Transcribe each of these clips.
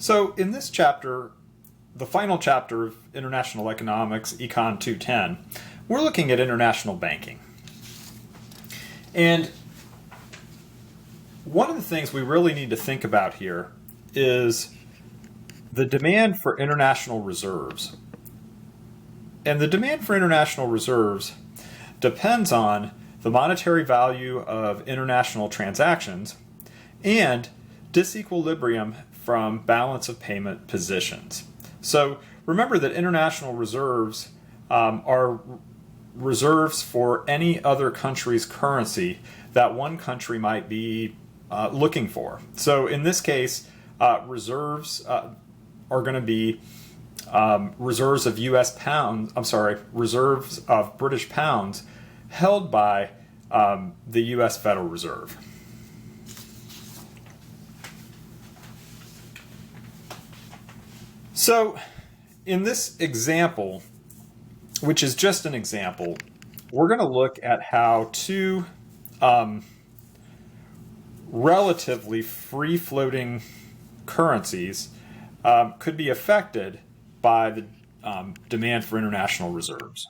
So in this chapter, the final chapter of International Economics, Econ 210, we're looking at international banking. And one of the things we really need to think about here is the demand for international reserves. And the demand for international reserves depends on the monetary value of international transactions and disequilibrium from balance of payment positions. So remember that international reserves are reserves for any other country's currency that one country might be looking for. So in this case, reserves are going to be reserves of U.S. pounds. Reserves of British pounds held by the U.S. Federal Reserve. So in this example, which is just an example, we're going to look at how two relatively free-floating currencies could be affected by the demand for international reserves.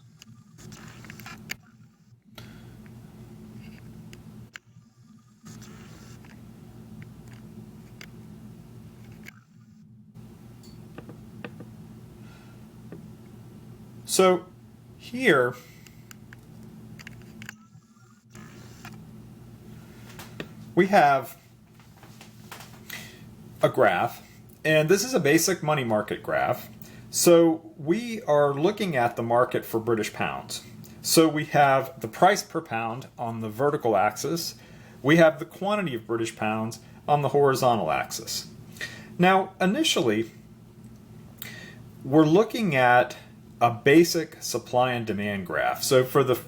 So here, we have a graph, and this is a basic money market graph. So we are looking at the market for British pounds. So we have the price per pound on the vertical axis. We have the quantity of British pounds on the horizontal axis. Now, initially, we're looking at a basic supply and demand graph. So for the,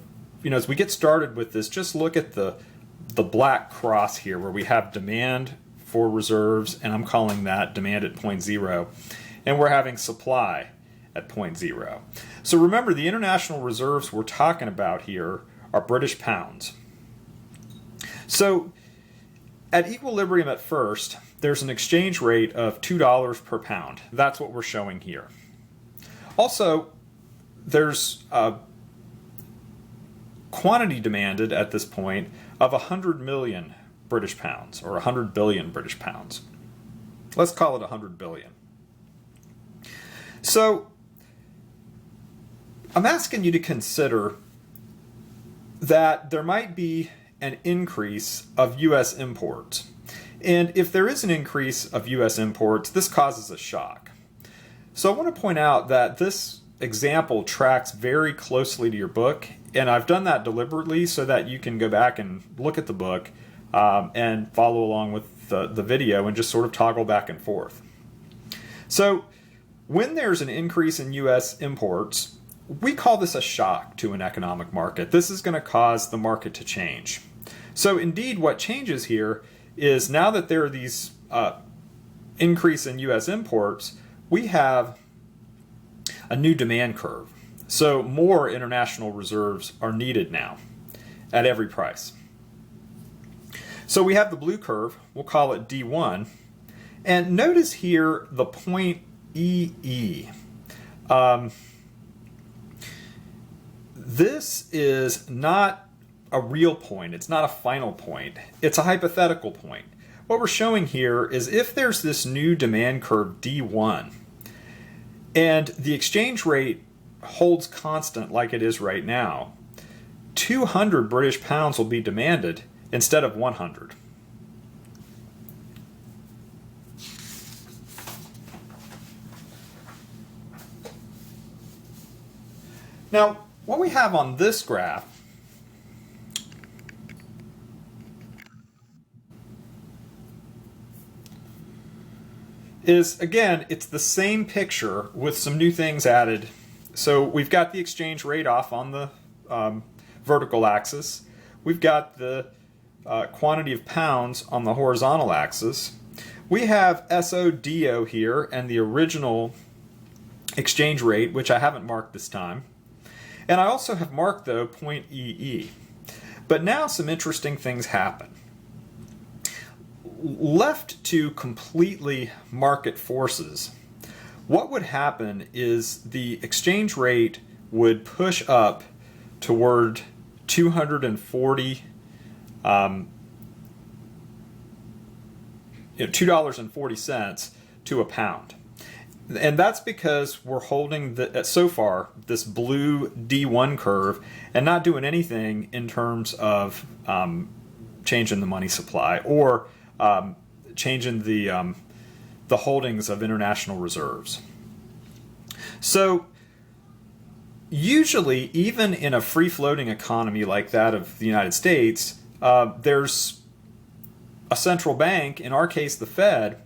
as we get started with this, just look at the black cross here where we have demand for reserves, and I'm calling that demand at point 0, and we're having supply at point 0. So remember, the international reserves we're talking about here are British pounds. So at equilibrium at first, there's an exchange rate of $2 per pound. That's what we're showing here. Also, there's a quantity demanded at this point of 100 million British pounds, or 100 billion British pounds. Let's call it 100 billion. So I'm asking you to consider that there might be an increase of U.S. imports. And if there is an increase of U.S. imports, this causes a shock. So I want to point out that this example tracks very closely to your book, and I've done that deliberately so that you can go back and look at the book and follow along with the video and just sort of toggle back and forth. So when there's an increase in U.S. imports, we call this a shock to an economic market. This is going to cause the market to change. So indeed, what changes here is now that there are these increase in U.S. imports, we have a new demand curve. So more international reserves are needed now at every price. So we have the blue curve, we'll call it D1, and notice here the point EE. This is not a real point, it's not a final point, it's a hypothetical point. What we're showing here is if there's this new demand curve D1, and the exchange rate holds constant like it is right now, 200 British pounds will be demanded instead of 100. Now, what we have on this graph is, again, it's the same picture with some new things added. So we've got the exchange rate off on the vertical axis. We've got the quantity of pounds on the horizontal axis. We have SODO here and the original exchange rate, which I haven't marked this time. And I also have marked, though, point EE. But now some interesting things happen. left to completely market forces, what would happen is the exchange rate would push up toward 240 $2.40 to a pound. And that's because we're holding so far this blue D1 curve and not doing anything in terms of changing the money supply or changing the holdings of international reserves. So usually, even in a free-floating economy like that of the United States, there's a central bank, in our case the Fed,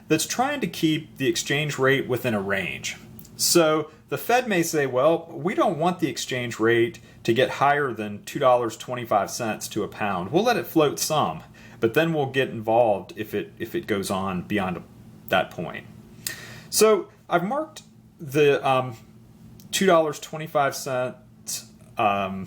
that's trying to keep the exchange rate within a range. So the Fed may say, well, we don't want the exchange rate to get higher than $2.25 to a pound. We'll let it float some, but then we'll get involved if it goes on beyond that point. So I've marked the $2.25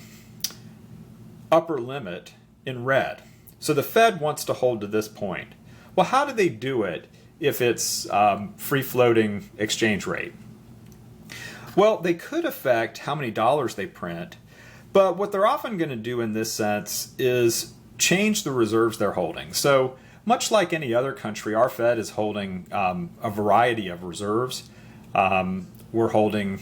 upper limit in red. So the Fed wants to hold to this point. Well, how do they do it if it's free-floating exchange rate? Well, they could affect how many dollars they print, but what they're often going to do in this sense is change the reserves they're holding. So much like any other country, our Fed is holding a variety of reserves. We're holding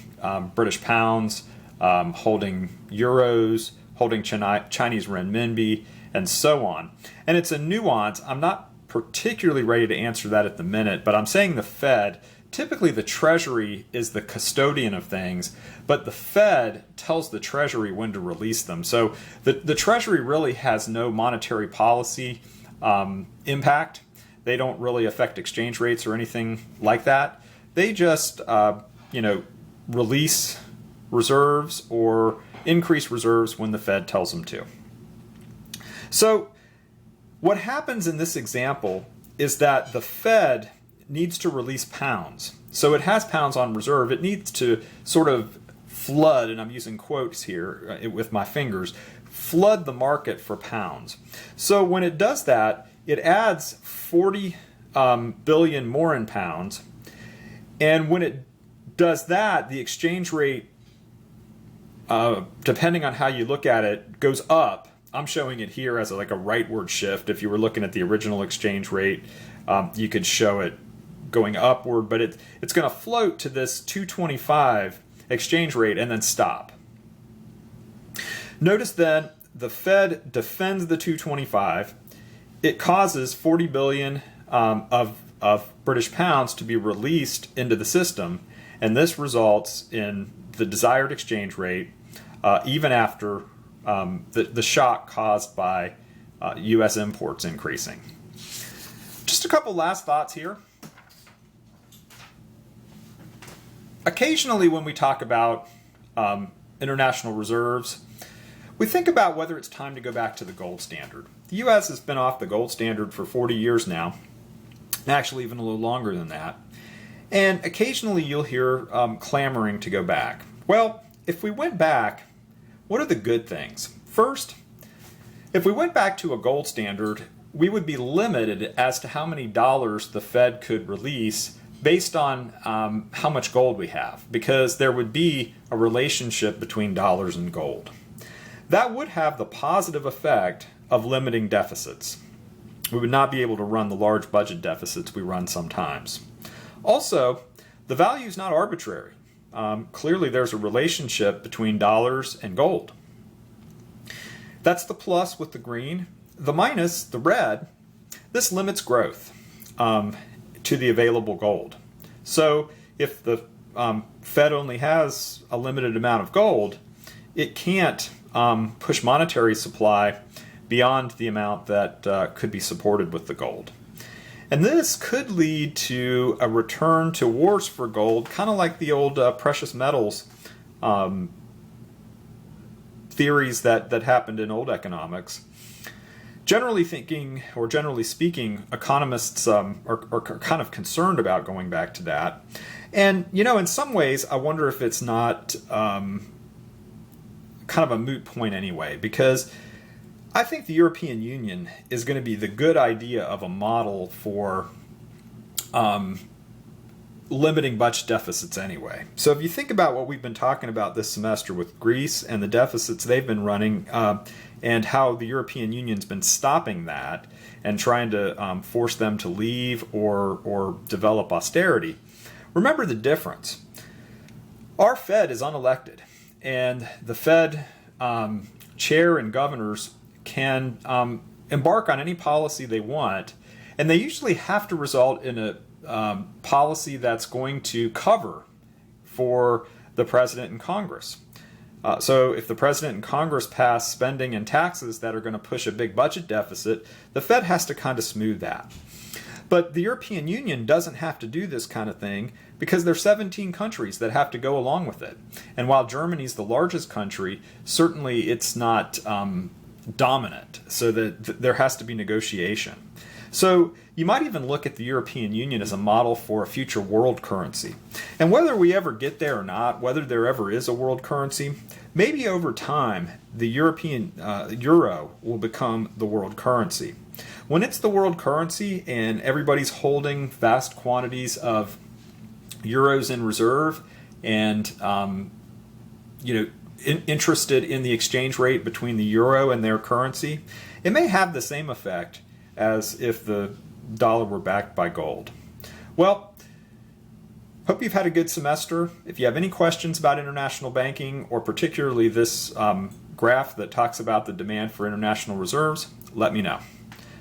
British pounds, holding euros, holding Chinese renminbi, and so on. And it's a nuance. I'm not particularly ready to answer that at the minute, but I'm saying the Fed, typically the Treasury is the custodian of things, but the Fed tells the Treasury when to release them. So the Treasury really has no monetary policy impact. They don't really affect exchange rates or anything like that. They just release reserves or increase reserves when the Fed tells them to. So what happens in this example is that the Fed needs to release pounds. So it has pounds on reserve. It needs to sort of flood, and I'm using quotes here with my fingers, flood the market for pounds. So when it does that, it adds 40 billion more in pounds. And when it does that, the exchange rate, depending on how you look at it, goes up. I'm showing it here as like a rightward shift. If you were looking at the original exchange rate, you could show it going upward, but it's going to float to this 225 exchange rate and then stop. Notice then the Fed defends the 225. It causes 40 billion of British pounds to be released into the system, and this results in the desired exchange rate even after the shock caused by U.S. imports increasing. Just a couple last thoughts here. Occasionally when we talk about international reserves, we think about whether it's time to go back to the gold standard. The U.S. has been off the gold standard for 40 years now, actually even a little longer than that. And occasionally you'll hear clamoring to go back. Well, if we went back, what are the good things? First, if we went back to a gold standard, we would be limited as to how many dollars the Fed could release based on how much gold we have, because there would be a relationship between dollars and gold. That would have the positive effect of limiting deficits. We would not be able to run the large budget deficits we run sometimes. Also, the value is not arbitrary. Clearly there's a relationship between dollars and gold. That's the plus with the green. The minus, the red, this limits growth to the available gold. So if the Fed only has a limited amount of gold, it can't push monetary supply beyond the amount that could be supported with the gold. And this could lead to a return to wars for gold, kind of like the old precious metals theories that happened in old economics. Generally thinking, or generally speaking, economists are kind of concerned about going back to that. And, in some ways, I wonder if it's not kind of a moot point anyway, because I think the European Union is going to be the good idea of a model for limiting budget deficits anyway. So if you think about what we've been talking about this semester with Greece and the deficits they've been running, and how the European Union's been stopping that and trying to force them to leave or develop austerity, remember the difference. Our Fed is unelected, and the Fed chair and governors can embark on any policy they want, and they usually have to result in a policy that's going to cover for the president and Congress. So if the president and Congress pass spending and taxes that are going to push a big budget deficit, the Fed has to kind of smooth that. But the European Union doesn't have to do this kind of thing because there are 17 countries that have to go along with it. And while Germany's the largest country, certainly it's not dominant, so that there has to be negotiation. So you might even look at the European Union as a model for a future world currency. And whether we ever get there or not, whether there ever is a world currency, maybe over time the European euro will become the world currency. When it's the world currency and everybody's holding vast quantities of euros in reserve and interested in the exchange rate between the euro and their currency, it may have the same effect as if the dollar were backed by gold. Well, hope you've had a good semester. If you have any questions about international banking, or particularly this graph that talks about the demand for international reserves, let me know.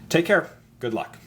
Take care. Good luck.